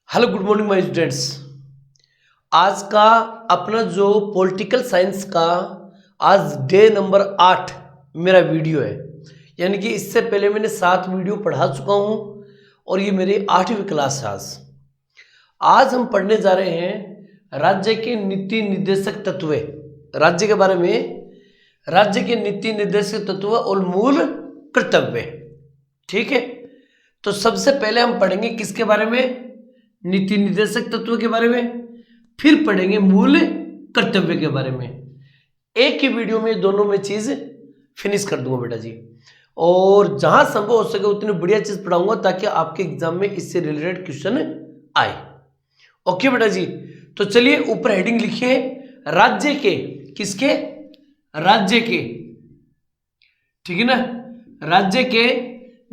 Hello good morning my students. आज का अपना जो पॉलिटिकल साइंस का आज डे नंबर 8 मेरा वीडियो है। यानी कि इससे पहले मैंने 7 वीडियो पढ़ा चुका हूँ और ये मेरी 8वीं क्लास है। आज हम पढ़ने जा रहे हैं राज्य के नीति निर्देशक तत्व, राज्य के बारे में, राज्य के नीति निर्देशक तत्व और मूल कर्तव्य। ठीक है, तो सबसे पहले हम पढ़ेंगे किसके बारे में? नीति निर्देशक तत्व के बारे में, फिर पढ़ेंगे मूल कर्तव्य के बारे में। एक ही वीडियो में दोनों में चीज फिनिश कर दूंगा बेटा जी, और जहां संभव हो सके उतनी बढ़िया चीज पढ़ाऊंगा ताकि आपके एग्जाम में इससे रिलेटेड क्वेश्चन आए। ओके बेटा जी, तो चलिए ऊपर हेडिंग लिखिए राज्य के, किसके? राज्य के, ठीक है ना, राज्य के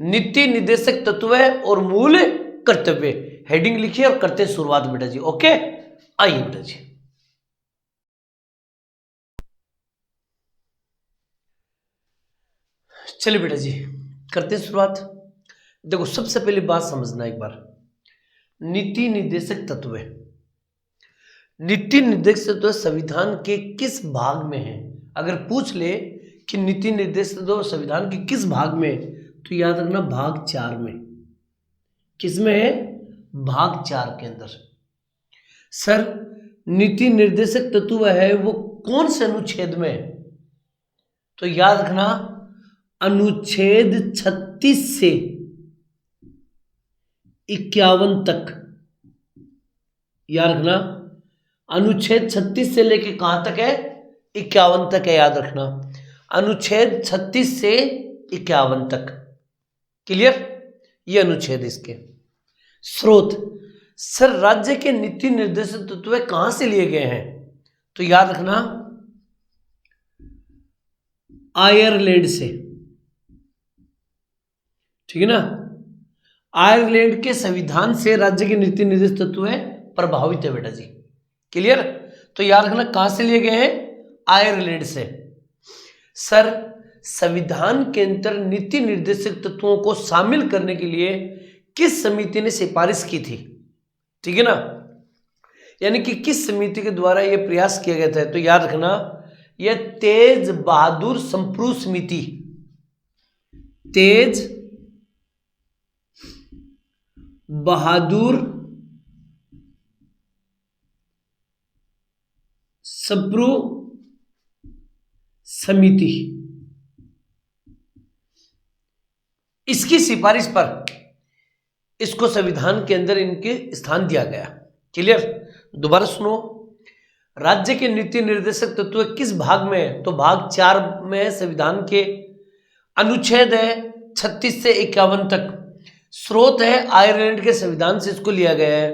नीति निर्देशक तत्व और मूल कर्तव्य। हेडिंग लिखिए और करते हैं शुरुआत बेटा जी। ओके, आइए बेटा जी। चलिए बेटा जी करते हैं शुरुआत। देखो सबसे पहले बात समझना एक बार, नीति निर्देशक तत्व। नीति निर्देशक तत्व संविधान के किस भाग में है? अगर पूछ ले कि नीति निर्देशक तत्व संविधान के किस भाग में, तो याद रखना भाग 4 में। किसमें है? भाग 4 के अंदर। सर नीति निर्देशक तत्व है वो कौन से अनुच्छेद में है? तो याद रखना अनुच्छेद 36 से 51 तक। याद रखना अनुच्छेद 36 से लेके कहां तक है? 51 तक है। याद रखना अनुच्छेद 36 से 51 तक। क्लियर? ये अनुच्छेद इसके। स्रोत, सर राज्य के नीति निर्देशक तत्व कहां से लिए गए हैं? तो याद रखना आयरलैंड से। ठीक है ना, आयरलैंड के संविधान से राज्य के नीति निर्देशक तत्व प्रभावित है बेटा जी। क्लियर? तो याद रखना कहां से लिए गए हैं? आयरलैंड से। सर संविधान के अंदर नीति निर्देशक तत्वों को शामिल करने के लिए किस समिति ने सिफारिश की थी? ठीक है ना, यानी कि किस समिति के द्वारा यह प्रयास किया गया था? तो याद रखना यह तेज बहादुर संप्रू समिति, तेज बहादुर संप्रू समिति, इसकी सिफारिश पर इसको संविधान के अंदर इनके स्थान दिया गया। क्लियर? दोबारा सुनो, राज्य के नीति निर्देशक तत्व किस भाग में है? तो भाग 4 में है संविधान के। अनुच्छेद है 36 से 51 तक। स्रोत है आयरलैंड के संविधान से इसको लिया गया है।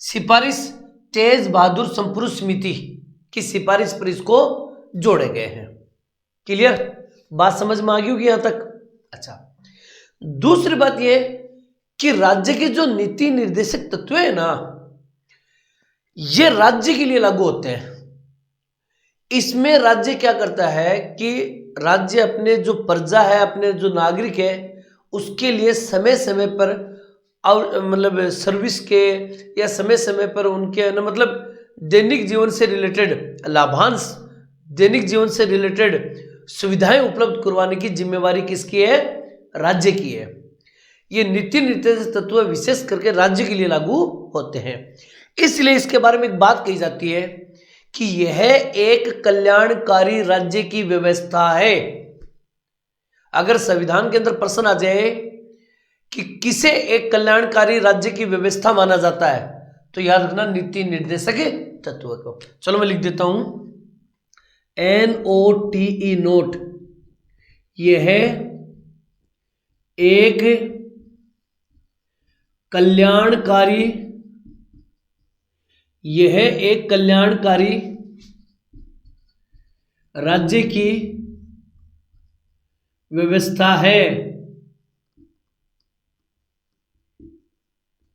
सिफारिश तेज बहादुर संप्रू समिति की सिफारिश पर इसको जोड़े गए हैं। क्लियर? बात समझ में आ गई होगी यहां तक? अच्छा, दूसरी बात यह कि राज्य के जो नीति निर्देशक तत्व है ना, ये राज्य के लिए लागू होते हैं। इसमें राज्य क्या करता है कि राज्य अपने जो प्रजा है, अपने जो नागरिक है, उसके लिए समय समय पर मतलब सर्विस के या समय समय पर उनके ना मतलब दैनिक जीवन से रिलेटेड लाभांश, दैनिक जीवन से रिलेटेड सुविधाएं उपलब्ध करवाने की जिम्मेवारी किसकी है? राज्य की है। ये नीति निर्देशक तत्व विशेष करके राज्य के लिए लागू होते हैं। इसलिए इसके बारे में एक बात कही जाती है कि यह एक कल्याणकारी राज्य की व्यवस्था है। अगर संविधान के अंदर प्रश्न आ जाए कि किसे एक कल्याणकारी राज्य की व्यवस्था माना जाता है, तो याद रखना नीति निर्देशक तत्व को। चलो मैं लिख देता हूं NOTE नोट। यह एक कल्याणकारी, यह एक कल्याणकारी राज्य की व्यवस्था है।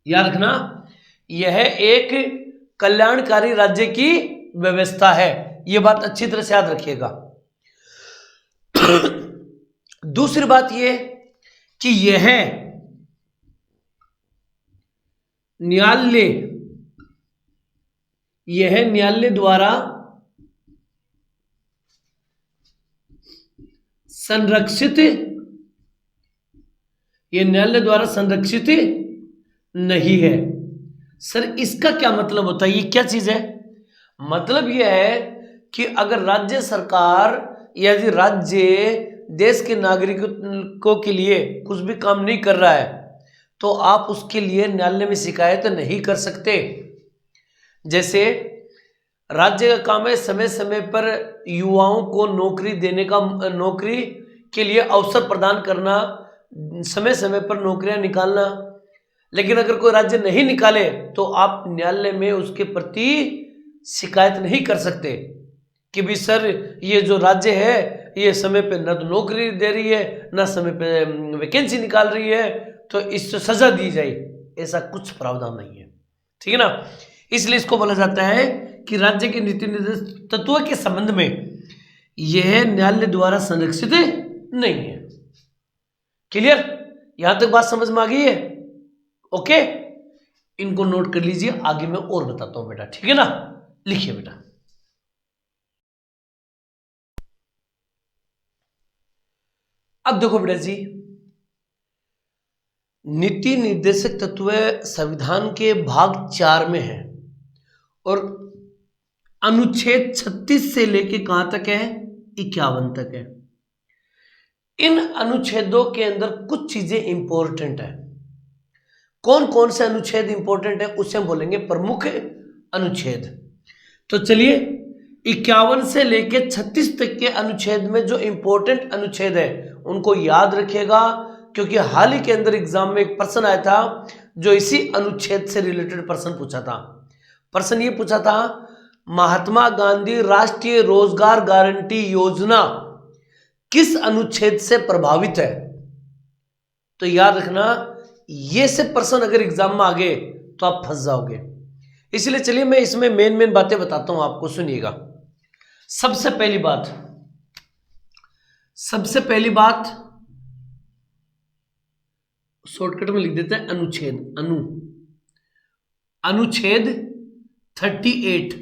याद रखना यह एक कल्याणकारी राज्य की व्यवस्था है। यह बात अच्छी तरह से याद रखिएगा। दूसरी बात यह कि यह न्यायालय, यह न्यायालय द्वारा संरक्षित, यह न्यायालय द्वारा संरक्षित नहीं है। सर इसका क्या मतलब होता है, ये क्या चीज है? मतलब यह है कि अगर राज्य सरकार या यदि राज्य देश के नागरिकों के लिए कुछ भी काम नहीं कर रहा है तो आप उसके लिए न्यायालय में शिकायत नहीं कर सकते। जैसे राज्य का काम है समय समय पर युवाओं को नौकरी देने का, नौकरी के लिए अवसर प्रदान करना, समय समय पर नौकरियां निकालना, लेकिन अगर कोई राज्य नहीं निकाले तो आप न्यायालय में उसके प्रति शिकायत नहीं कर सकते कि भी सर ये जो राज्य है ये समय पे न तो नौकरी दे रही है न समय पे वैकेंसी निकाल रही है, तो इससे सजा दी जाए, ऐसा कुछ प्रावधान नहीं है। ठीक है ना? इसलिए इसको बोला जाता है कि राज्य के नीति निर्देश तत्वों के संबंध में यह न्यायालय द्वारा संरक्षित नहीं है। क्लियर? यहां तक बात समझ में आ गई है? ओके, इनको नोट कर लीजिए, आगे मैं और बताता हूं बेटा। ठीक है ना? लिखिए बेटा। अब देखो बेटा जी, नीति निर्देशक तत्व संविधान के भाग 4 में है और अनुच्छेद 36 से लेके कहां तक है? 51 तक है। इन अनुच्छेदों के अंदर कुछ चीजें इंपॉर्टेंट है। कौन कौन से अनुच्छेद इंपॉर्टेंट है उसे हम बोलेंगे प्रमुख अनुच्छेद। तो चलिए 51 से लेके 36 तक के अनुच्छेद में जो इंपॉर्टेंट अनुच्छेद है उनको याद रखिएगा, क्योंकि हाल ही के अंदर एग्जाम में एक प्रश्न आया था जो इसी अनुच्छेद से रिलेटेड प्रश्न पूछा था। प्रश्न ये पूछा था, महात्मा गांधी राष्ट्रीय रोजगार गारंटी योजना किस अनुच्छेद से प्रभावित है? तो याद रखना, ये से प्रश्न अगर एग्जाम में आ गए तो आप फंस जाओगे। इसलिए चलिए मैं इसमें मेन बातें बताता हूं आपको, सुनिएगा। सबसे पहली बात शॉर्टकट में लिख देते हैं, अनुच्छेद 38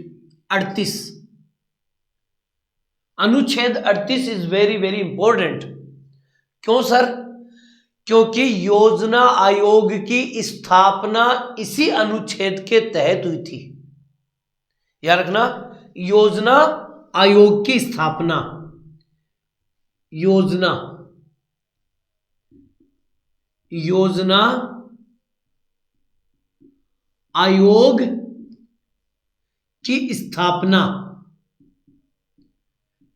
अनुच्छेद 38 इज वेरी वेरी इंपॉर्टेंट। क्यों सर? क्योंकि योजना आयोग की स्थापना इसी अनुच्छेद के तहत हुई थी। याद रखना, योजना आयोग की स्थापना, योजना आयोग की स्थापना,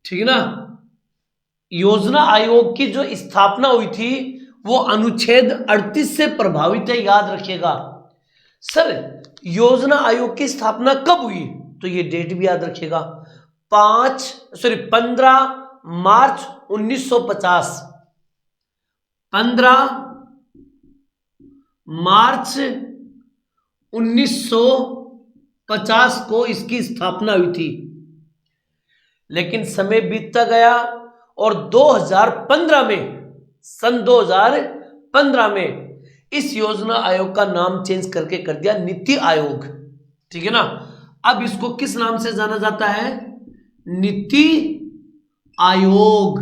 ठीक है ना? योजना आयोग की जो स्थापना हुई थी वो अनुच्छेद 38 से प्रभावित है, याद रखिएगा। सर योजना आयोग की स्थापना कब हुई? तो ये डेट भी याद रखिएगा, 15 मार्च 1950। 15 मार्च 1950 को इसकी स्थापना हुई थी, लेकिन समय बीतता गया और 2015 में, सन 2015 में इस योजना आयोग का नाम चेंज करके कर दिया नीति आयोग। ठीक है ना? अब इसको किस नाम से जाना जाता है? नीति आयोग।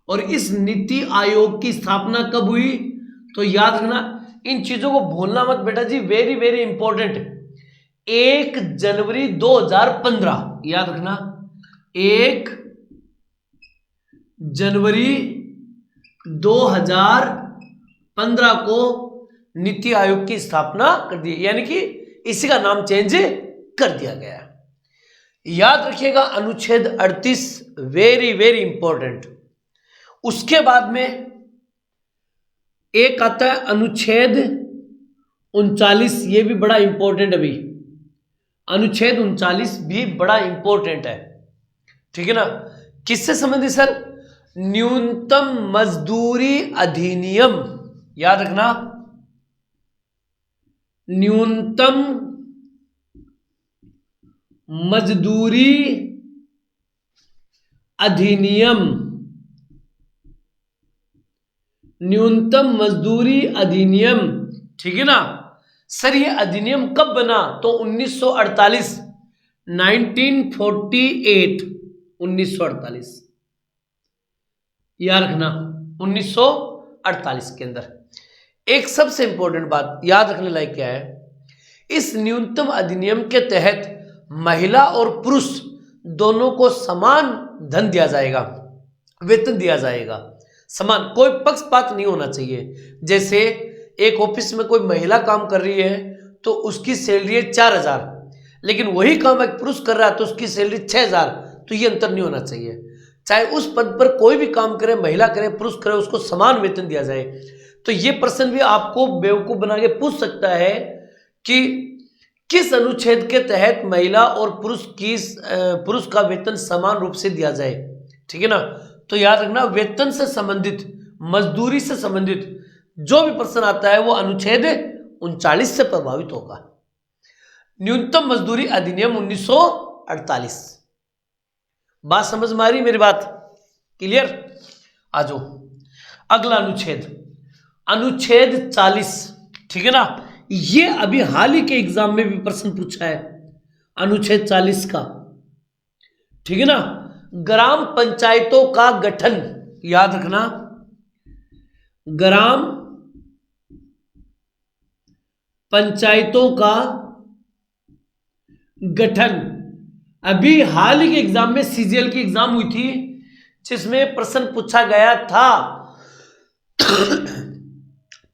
और इस नीति आयोग की स्थापना कब हुई? तो याद रखना, इन चीजों को भूलना मत बेटा जी, वेरी वेरी इंपॉर्टेंट। 1 जनवरी 2015, याद रखना, 1 जनवरी 2015 को नीति आयोग की स्थापना कर दी, यानी कि इसी का नाम चेंज कर दिया गया। याद रखिएगा अनुच्छेद 38 वेरी वेरी इंपॉर्टेंट। उसके बाद में एक आता है अनुच्छेद 39, ये भी बड़ा इंपॉर्टेंट है भाई। अनुच्छेद 39 भी बड़ा इंपॉर्टेंट है। ठीक है ना? किससे संबंधित सर? न्यूनतम मजदूरी अधिनियम। याद रखना, न्यूनतम मजदूरी अधिनियम, न्यूनतम मजदूरी अधिनियम। ठीक है ना? सर ये अधिनियम कब बना? तो 1948, 1948, 1948 याद रखना, 1948 के अंदर। एक सबसे इंपॉर्टेंट बात याद रखने लायक क्या है, इस न्यूनतम अधिनियम के तहत महिला और पुरुष दोनों को समान धन दिया जाएगा, वेतन दिया जाएगा, समान, कोई पक्षपात नहीं होना चाहिए। जैसे एक ऑफिस में कोई महिला काम कर रही है तो उसकी सैलरी है 4,000, लेकिन वही काम एक पुरुष कर रहा है तो उसकी सैलरी 6,000, तो ये अंतर नहीं होना चाहिए। चाहे उस पद पर कोई भी काम करे, महिला करे पुरुष करे, उसको समान वेतन दिया जाए। तो ये प्रश्न भी आपको बेवकूफ बना के पूछ सकता है कि किस अनुच्छेद के तहत महिला और पुरुष का वेतन समान रूप से दिया जाए, ठीक है ना। तो याद रखना, वेतन से संबंधित, मजदूरी से संबंधित जो भी प्रश्न आता है वो अनुच्छेद 39 से प्रभावित होगा। न्यूनतम मजदूरी अधिनियम 1948। बात समझ में आ रही मेरी बात? क्लियर? आ जाओ अगला अनुच्छेद, अनुच्छेद 40, ठीक है ना। ये अभी हाल ही के एग्जाम में भी प्रश्न पूछा है, अनुच्छेद 40 का, ठीक है ना। ग्राम पंचायतों का गठन, याद रखना, ग्राम पंचायतों का गठन। अभी हाल ही के एग्जाम में सीजीएल की एग्जाम हुई थी जिसमें प्रश्न पूछा गया था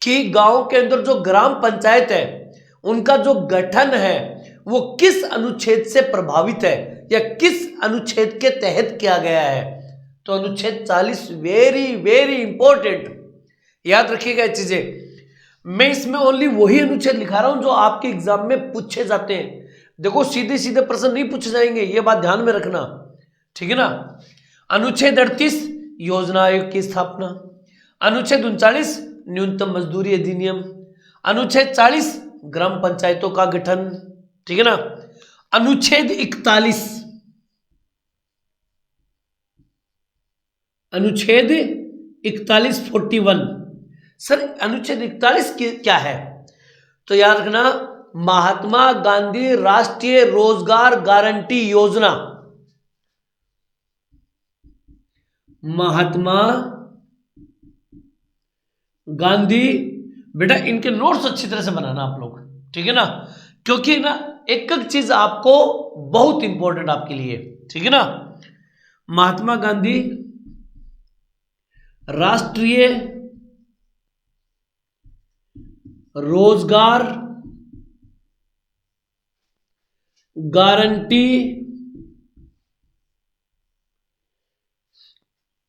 कि गांव के अंदर जो ग्राम पंचायत है उनका जो गठन है वो किस अनुच्छेद से प्रभावित है या किस अनुच्छेद के तहत किया गया है। तो अनुच्छेद 40 वेरी वेरी इंपॉर्टेंट, याद रखिएगा ये चीजें। मैं इसमें ओनली वही अनुच्छेद लिखा रहा हूं जो आपके एग्जाम में पूछे जाते हैं। देखो सीधे सीधे प्रश्न नहीं पूछे जाएंगे, ये बात ध्यान में रखना, ठीक है ना। अनुच्छेद 38 योजना आयोग की स्थापना, अनुच्छेद 39 न्यूनतम मजदूरी अधिनियम, अनुच्छेद 40 ग्राम पंचायतों का गठन, ठीक है ना। अनुच्छेद 41, अनुच्छेद 41 41। सर अनुच्छेद 41 क्या है? तो याद रखना, महात्मा गांधी राष्ट्रीय रोजगार गारंटी योजना, महात्मा गांधी, बेटा इनके नोट्स अच्छी तरह से बनाना आप लोग, ठीक है ना, क्योंकि ना एक एक चीज आपको बहुत इंपॉर्टेंट आपके लिए, ठीक है ना। महात्मा गांधी राष्ट्रीय रोजगार गारंटी,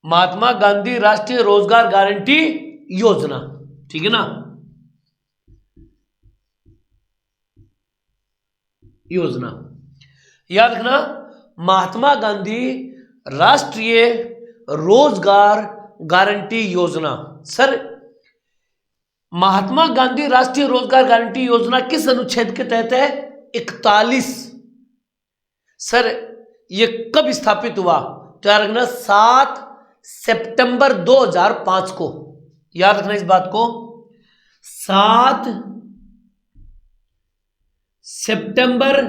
महात्मा गांधी राष्ट्रीय रोजगार गारंटी योजना, ठीक है ना, योजना। याद रखना, महात्मा गांधी राष्ट्रीय रोजगार गारंटी योजना। सर महात्मा गांधी राष्ट्रीय रोजगार गारंटी योजना किस अनुच्छेद के तहत है? 41। सर ये कब स्थापित हुआ? तो याद रखना 7 सितंबर 2005 को, याद रखना इस बात को, 7 सितंबर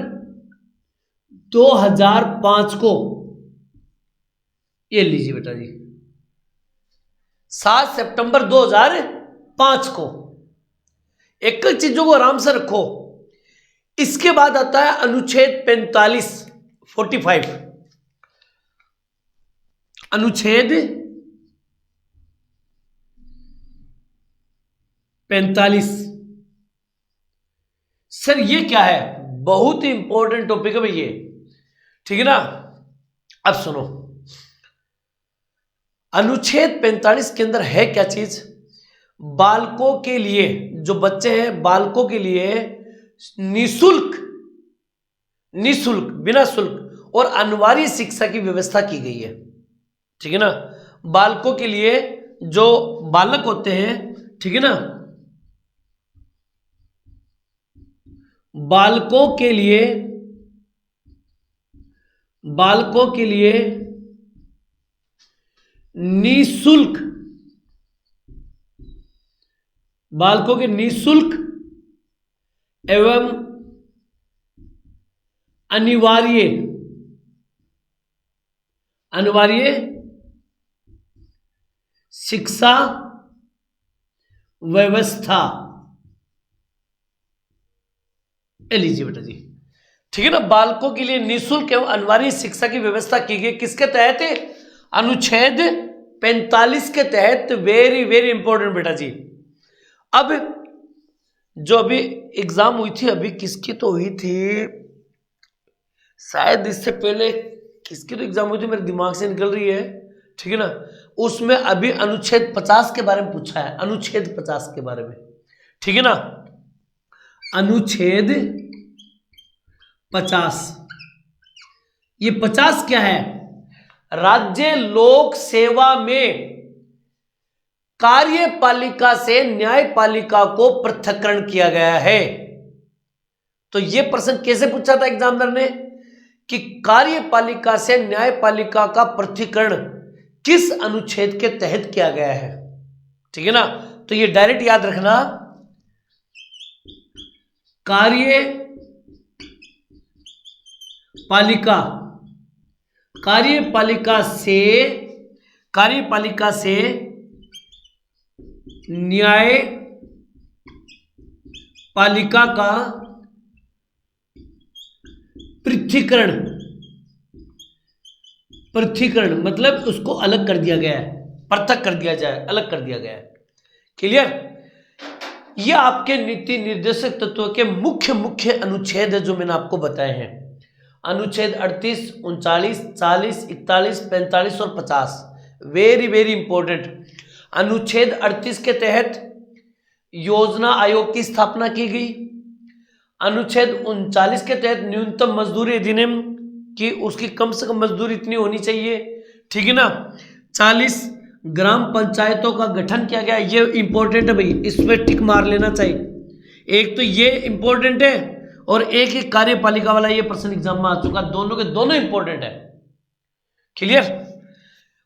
2005 को, ये लीजिए बेटा जी, 7 सितंबर 2005 को। एक एक चीजों को आराम से रखो। इसके बाद आता है अनुच्छेद 45, अनुच्छेद 45। सर ये क्या है? बहुत ही इंपॉर्टेंट टॉपिक है भाई ये, ठीक है ना। अब सुनो, अनुच्छेद 45 के अंदर है क्या चीज? बालकों के लिए, जो बच्चे हैं बालकों के लिए निशुल्क, बिना शुल्क और अनिवार्य शिक्षा की व्यवस्था की गई है, ठीक है ना। बालकों के लिए, जो बालक होते हैं, ठीक है ना, बालकों के लिए निशुल्क, बालकों के निशुल्क एवं अनिवार्य शिक्षा व्यवस्था। ए लीजिए बेटा जी, ठीक है ना। बालकों के लिए निःशुल्क एवं अनिवार्य शिक्षा की व्यवस्था की गई, किसके तहत? अनुच्छेद 45 के तहत। वेरी वेरी इंपॉर्टेंट बेटा जी। अब जो अभी एग्जाम हुई थी, अभी किसकी तो हुई थी, शायद इससे पहले किसकी तो एग्जाम हुई थी, मेरे दिमाग से निकल रही है, ठीक है ना। उसमें अभी अनुच्छेद 50 के बारे में पूछा है, अनुच्छेद 50 के बारे में, ठीक है ना। अनुच्छेद 50, ये 50 क्या है? राज्य लोक सेवा में कार्यपालिका से न्यायपालिका को पृथक्करण किया गया है। तो यह प्रश्न कैसे पूछा था एग्जामिनर ने कि कार्यपालिका से न्यायपालिका का पृथक्करण किस अनुच्छेद के तहत किया गया है, ठीक है ना। तो ये डायरेक्ट याद रखना, कार्यपालिका से न्यायपालिका का पृथक्करण मतलब उसको अलग कर दिया गया है, पृथक कर दिया जाए, अलग कर दिया गया है। क्लियर? ये आपके नीति निर्देशक तत्व के मुख्य अनुच्छेद है जो मैंने आपको बताए हैं। अनुच्छेद 38, 39, 40, 41, 45 और 50 वेरी वेरी इंपॉर्टेंट। अनुच्छेद 38 के तहत योजना आयोग की स्थापना की गई। अनुच्छेद 39 के तहत न्यूनतम मजदूरी अधिनियम की, उसकी कम से कम मजदूरी इतनी होनी चाहिए, ठीक है ना। 40 ग्राम पंचायतों का गठन किया गया, ये इंपॉर्टेंट है भाई, इसमें टिक मार लेना चाहिए। एक तो ये इंपॉर्टेंट है और एक ही कार्यपालिका वाला ये प्रश्न एग्जाम में आ चुका, दोनों के दोनों इंपॉर्टेंट है। क्लियर?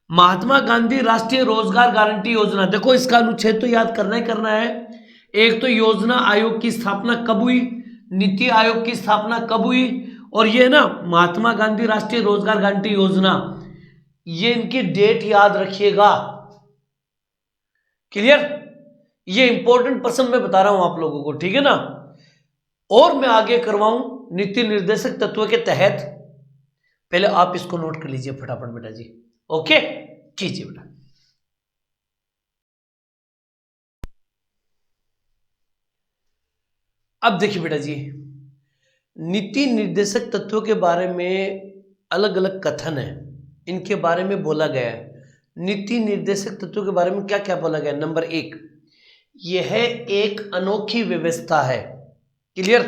महात्मा गांधी राष्ट्रीय रोजगार गारंटी योजना, देखो इसका अनुच्छेद तो याद करना ही करना है। एक तो योजना आयोग की स्थापना कब हुई, नीति आयोग की स्थापना कब हुई, और ये ना महात्मा गांधी राष्ट्रीय रोजगार गारंटी योजना, ये इनकी डेट याद रखिएगा। क्लियर? ये इंपॉर्टेंट प्रश्न मैं बता रहा हूं आप लोगों को, ठीक है ना। और मैं आगे करवाऊं नीति निर्देशक तत्व के तहत, पहले आप इसको नोट कर लीजिए फटाफट बेटा जी। ओके, कीजिए बेटा। अब देखिए बेटा जी, नीति निर्देशक तत्वों के बारे में अलग अलग कथन है, इनके बारे में बोला गया है। नीति निर्देशक तत्वों के बारे में क्या क्या बोला गया? नंबर 1, यह एक अनोखी व्यवस्था है। क्लियर?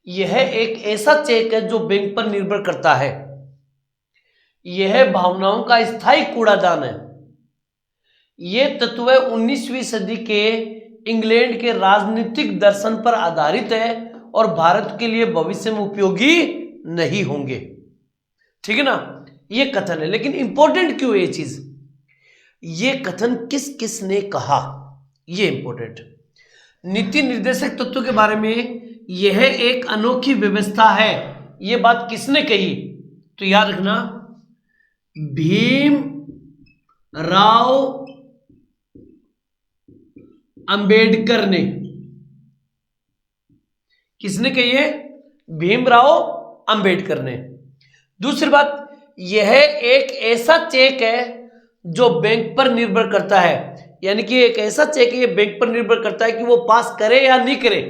यह एक ऐसा चेक है जो बैंक पर निर्भर करता है। यह भावनाओं का स्थायी कूड़ादान है। यह तत्व 19वीं सदी के इंग्लैंड के राजनीतिक दर्शन पर आधारित है और भारत के लिए भविष्य में उपयोगी नहीं होंगे, ठीक है ना। यह कथन है, लेकिन इंपॉर्टेंट क्यों है ये चीज? ये कथन किस किस ने कहा, ये इंपॉर्टेंट। नीति निर्देशक तत्व के बारे में यह एक अनोखी व्यवस्था है, यह बात किसने कही? तो याद रखना, भीम राव अंबेडकर ने। किसने कही है? भीमराव अंबेडकर ने। दूसरी बात, यह एक ऐसा चेक है जो बैंक पर निर्भर करता है, यानी कि एक ऐसा चेक है, ये बैंक पर निर्भर करता है कि वो पास करे या नहीं करे,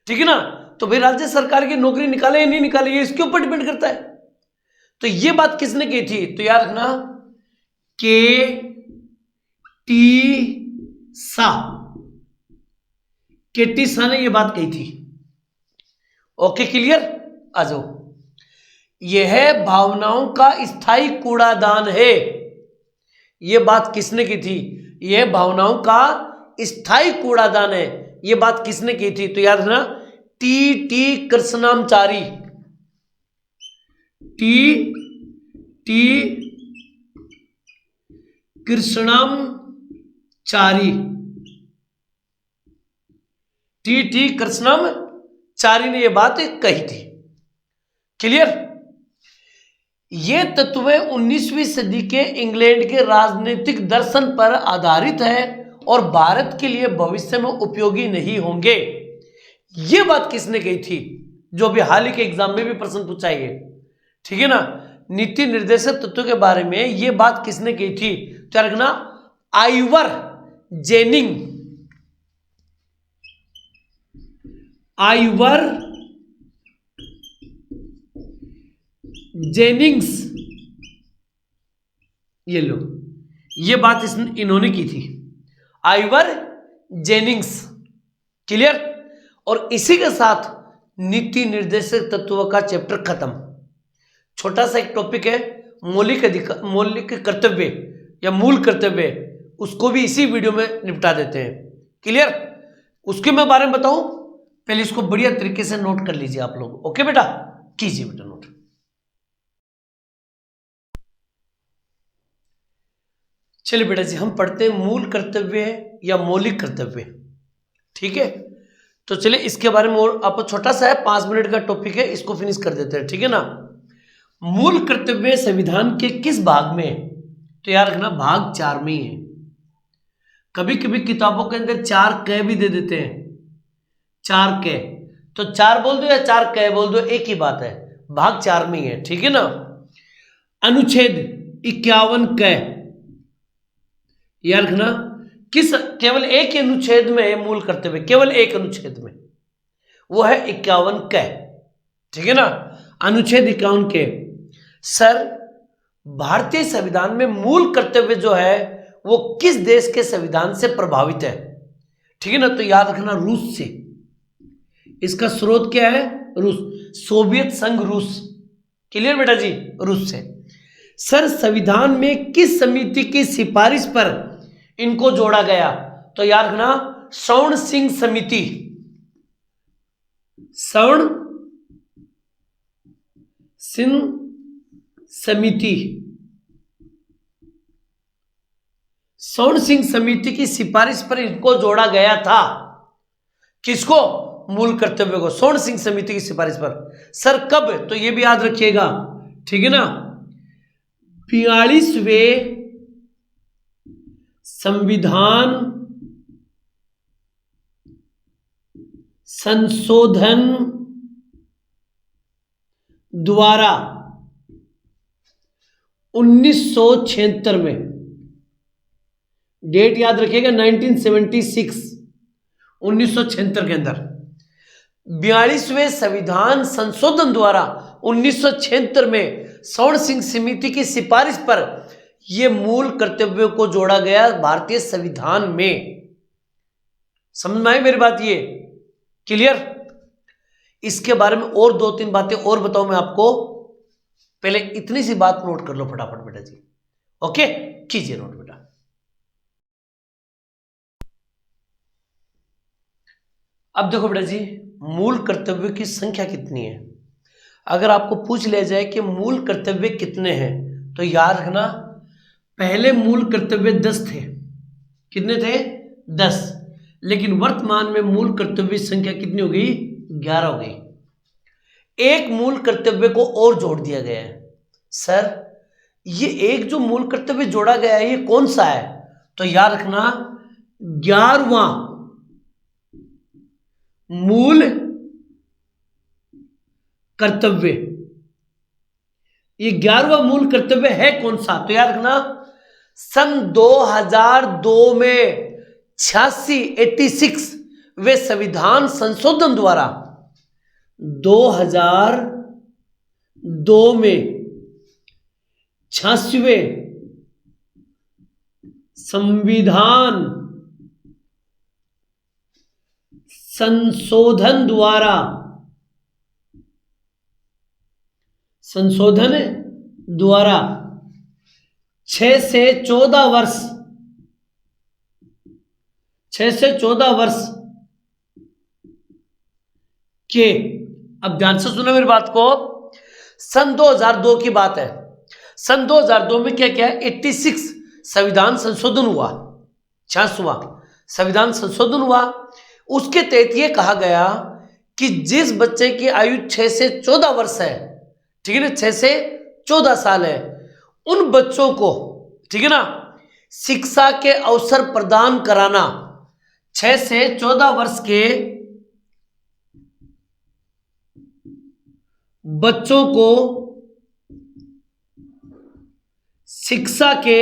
ठीक है ना। तो भाई राज्य सरकार की नौकरी निकाले या नहीं निकाले, ये इसके ऊपर डिपेंड करता है। तो ये बात किसने की थी? तो याद रखना, के टी सा, केटी सा ने ये बात कही थी। Okay, clear? आ जाओ। यह भावनाओं का स्थायी कूड़ादान है, यह बात किसने की थी? यह भावनाओं का स्थायी कूड़ादान है, यह बात किसने की थी? तो याद रखना, T Krishnamachari, T Krishnamachari, T Krishnamachari ने यह बात कही थी। क्लियर। ये तत्व 19वीं सदी के इंग्लैंड के राजनीतिक दर्शन पर आधारित है और भारत के लिए भविष्य में उपयोगी नहीं होंगे। ये बात किसने कही थी? जो भी हाल ही के एग्जाम में भी प्रश्न पूछा है, ठीक है ना। नीति निर्देशक तत्व के बारे में ये बात किसने कही थी? तो रखना आइवर जेनिंग्स, ये लो, ये बात इन्होंने की थी, आइवर जेनिंग्स। क्लियर। और इसी के साथ नीति निर्देशक तत्व का चैप्टर खत्म। छोटा सा एक टॉपिक है मौलिक कर्तव्य या मूल कर्तव्य, उसको भी इसी वीडियो में निपटा देते हैं। क्लियर। उसके मैं बारे में बताऊं, पहले इसको बढ़िया तरीके से नोट कर लीजिए आप लोग। ओके बेटा, कीजिए बेटा नोट। चलिए बेटा जी, हम पढ़ते हैं मूल कर्तव्य या मौलिक कर्तव्य। ठीक है, तो चलिए इसके बारे में और आपको छोटा सा है, 5 मिनट का टॉपिक है, इसको फिनिश कर देते हैं। ठीक है ना। मूल कर्तव्य संविधान के किस भाग में? तो याद रखना भाग 4 में ही है। कभी कभी किताबों के अंदर 4 क भी दे देते हैं, 4 क, तो 4 बोल दो या 4 क बोल दो, एक ही बात है, भाग 4 में ही है। ठीक है ना। अनुच्छेद 51 क, याद रखना किस, केवल एक ही अनुच्छेद में है मूल कर्तव्य, केवल एक अनुच्छेद में, वो है 51 क। ठीक है ना। अनुच्छेद 51 क। सर, भारतीय संविधान में मूल कर्तव्य जो है वो किस देश के संविधान से प्रभावित है? ठीक है ना। तो याद रखना रूस से। इसका स्रोत क्या है? रूस, सोवियत संघ रूस। क्लियर बेटा जी, रूस से। सर, संविधान में किस समिति की सिफारिश पर इनको जोड़ा गया? तो याद रखना स्वर्ण सिंह समिति। स्वर्ण सिंह समिति, स्वर्ण सिंह समिति की सिफारिश पर इनको जोड़ा गया था। किसको? मूल कर्तव्य को, स्वर्ण सिंह समिति की सिफारिश पर। सर कब? तो ये भी याद रखिएगा। ठीक है ना। 42वें संविधान संशोधन द्वारा 1976 में, डेट याद रखिएगा 1976, 1976 के अंदर 42वें संविधान संशोधन द्वारा 1976 में स्वर्ण सिंह समिति की सिफारिश पर यह मूल कर्तव्यों को जोड़ा गया भारतीय संविधान में। समझ में आई मेरी बात? ये क्लियर। इसके बारे में और 2-3 बातें और बताऊं मैं आपको, पहले इतनी सी बात नोट कर लो फटाफट बेटा जी। ओके, कीजिए नोट बेटा। अब देखो बेटा जी, मूल कर्तव्य की संख्या कितनी है? अगर आपको पूछ लिया जाए कि मूल कर्तव्य कितने हैं, तो याद रखना पहले मूल कर्तव्य 10 थे। कितने थे? 10। लेकिन वर्तमान में मूल कर्तव्य संख्या कितनी हो गई? 11 हो गई। एक मूल कर्तव्य को और जोड़ दिया गया है। सर, ये एक जो मूल कर्तव्य जोड़ा गया है ये कौन सा है? तो याद रखना 11वां मूल कर्तव्य। ये 11वां मूल कर्तव्य है कौन सा? तो याद रखना सन 2002 में 86 वे संविधान संशोधन द्वारा 2002 में 86वें संविधान संशोधन द्वारा 6 से 14 वर्ष 6 से 14 वर्ष के, अब ध्यान से सुनो मेरी बात को, सन 2002 की बात है। सन 2002 में क्या क्या है? 86 संविधान संशोधन हुआ, 86वां संविधान संशोधन हुआ। उसके तहत ये कहा गया कि जिस बच्चे की आयु 6 से 14 वर्ष है, ठीक है ना, 6 से 14 साल है, उन बच्चों को, ठीक है ना, शिक्षा के अवसर प्रदान कराना। 6 से 14 वर्ष के बच्चों को शिक्षा के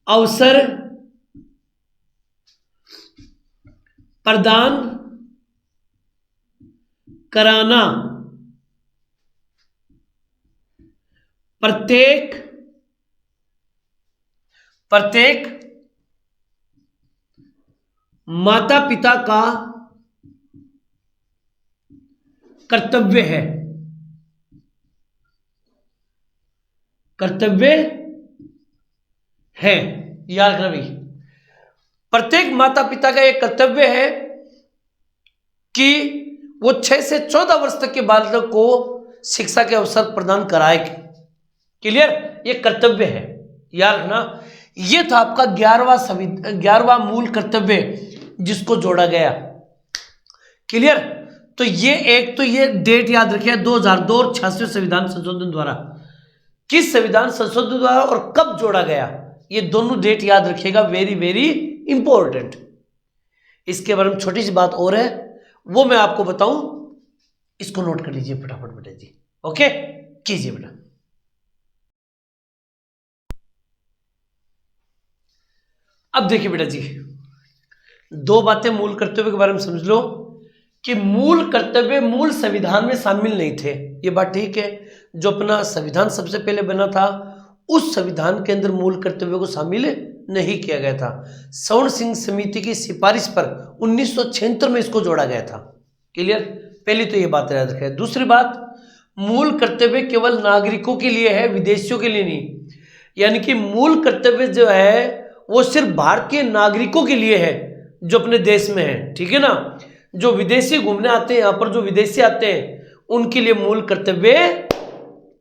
अवसर प्रदान कराना प्रत्येक माता पिता का कर्तव्य है। याद रखना भाई, प्रत्येक माता पिता का एक कर्तव्य है कि वो 6 से 14 वर्ष तक के बालक को शिक्षा के अवसर प्रदान कराए। क्लियर? ये कर्तव्य है, याद रखना। ये था आपका 11वां मूल कर्तव्य जिसको जोड़ा गया। क्लियर? तो ये डेट याद रखिए, 2002 और 86 संविधान संशोधन द्वारा। किस संविधान संशोधन द्वारा और कब जोड़ा गया, ये दोनों डेट याद रखिएगा, वेरी वेरी इंपॉर्टेंट। इसके बारे में छोटी सी बात और है, वो मैं आपको बताऊं, इसको नोट कर लीजिए फटाफट बेटा जी। ओके, कीजिए बेटा। अब देखिए बेटा जी, दो बातें मूल कर्तव्य के बारे में समझ लो कि मूल कर्तव्य मूल संविधान में शामिल नहीं थे। ये बात ठीक है, जो अपना संविधान सबसे पहले बना था उस संविधान के अंदर मूल कर्तव्य को शामिल नहीं किया गया था। स्वर्ण सिंह समिति की सिफारिश पर 1976 में इसको जोड़ा गया था। क्लियर? पहली तो ये बात याद रखें। दूसरी बात, मूल कर्तव्य केवल नागरिकों के लिए है, विदेशियों के लिए नहीं। यानी कि मूल कर्तव्य जो है वो सिर्फ भारतीय नागरिकों के लिए है जो अपने देश में है, ठीक है ना। जो विदेशी घूमने आते हैं, यहाँ पर जो विदेशी आते हैं, उनके लिए मूल कर्तव्य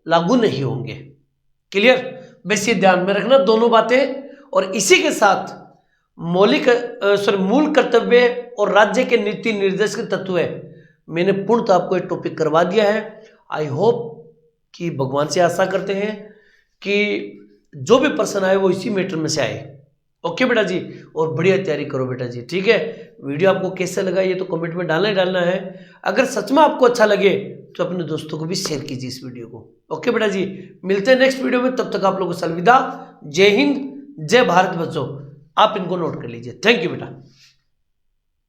लागू नहीं होंगे। क्लियर? बस ये ध्यान में रखना दोनों बातें। और इसी के साथ मूल कर्तव्य और राज्य के नीति निर्देशक तत्व है, मैंने पूर्णतः आपको एक टॉपिक करवा दिया है। आई होप कि भगवान से आशा करते हैं कि जो भी प्रश्न आए वो इसी मैटर में से आए। ओके बेटा जी, और बढ़िया तैयारी करो बेटा जी, ठीक है। वीडियो आपको कैसे लगा ये तो कमेंट में डालना है। अगर सच में आपको अच्छा लगे तो अपने दोस्तों को भी शेयर कीजिए इस वीडियो को। ओके बेटा जी, मिलते हैं नेक्स्ट वीडियो में, तब तक आप लोगों को अलविदा। जय हिंद, जय भारत बच्चों, आप इनको नोट कर लीजिए। थैंक यू बेटा।